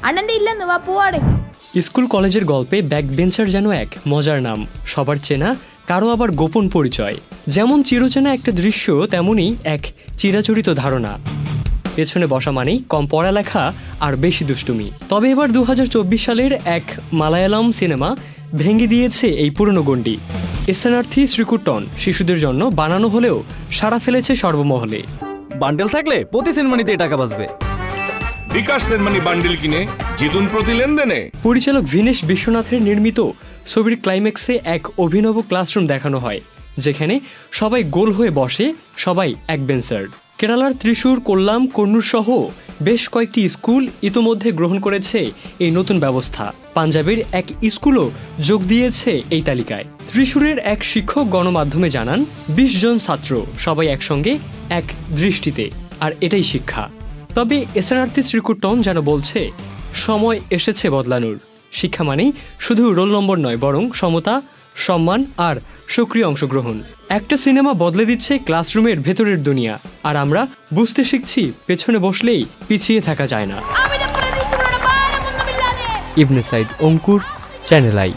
അണ്ണന്റെ ഇല്ലെന്ന് വാ പോവാടെ. স্কুল কলেজের গল্পে ব্যাকবেঞ্চার যেন এক মজার নাম, সবার চেনা, কারো আবার গোপন পরিচয়। যেমন চিরচেনা একটা দৃশ্য, তেমনই এক চিরাচরিত ধারণা। পেছনে বসা মানেই কম পড়ালেখা আর বেশি দুষ্টুমি। তবে এবার 2024 সালের এক মালায়ালাম সিনেমা ভেঙে দিয়েছে এই পুরনো গণ্ডি। স্থানার্থী শ্রীকুট্টন শিশুদের জন্য বানানো হলেও সাড়া ফেলেছে সর্বমহলে। বান্ডেল থাকলে প্রতি সেনমানিতে টাকা বাঁচবে। বিকাশ সেনমানি বান্ডেল কিনে জিতুন প্রতি লেনদেনে। পরিচালক ভিনেশ বিশ্বনাথের নির্মিত ছবির ক্লাইম্যাক্সে এক অভিনব ক্লাসরুম দেখানো হয়, যেখানে সবাই গোল হয়ে বসে, সবাই এক বেঞ্চার। কেরালার ত্রিশূর, কোল্লাম, কন্নুর সহ বেশ কয়েকটি স্কুল ইতোমধ্যে গ্রহণ করেছে এই নতুন ব্যবস্থা। পাঞ্জাবের এক স্কুলও যোগ দিয়েছে এই তালিকায়। ত্রিশূরের এক শিক্ষক গণমাধ্যমে জানান, 20 জন ছাত্র, সবাই একসঙ্গে এক দৃষ্টিতে, আর এটাই শিক্ষা। তবে এসএনআরটি শ্রীকুট্টন যেন বলছে, সময় এসেছে বদলানোর। শিক্ষা মানেই শুধু রোল নম্বর নয়, বরং সমতা, সম্মান আর সক্রিয় অংশগ্রহণ। একটা সিনেমা বদলে দিচ্ছে ক্লাসরুমের ভেতরের দুনিয়া, আর আমরা বুঝতে শিখছি পেছনে বসলেই পিছিয়ে থাকা যায় না। ইবনে সাইদ, অঙ্কুর, চ্যানেল আই।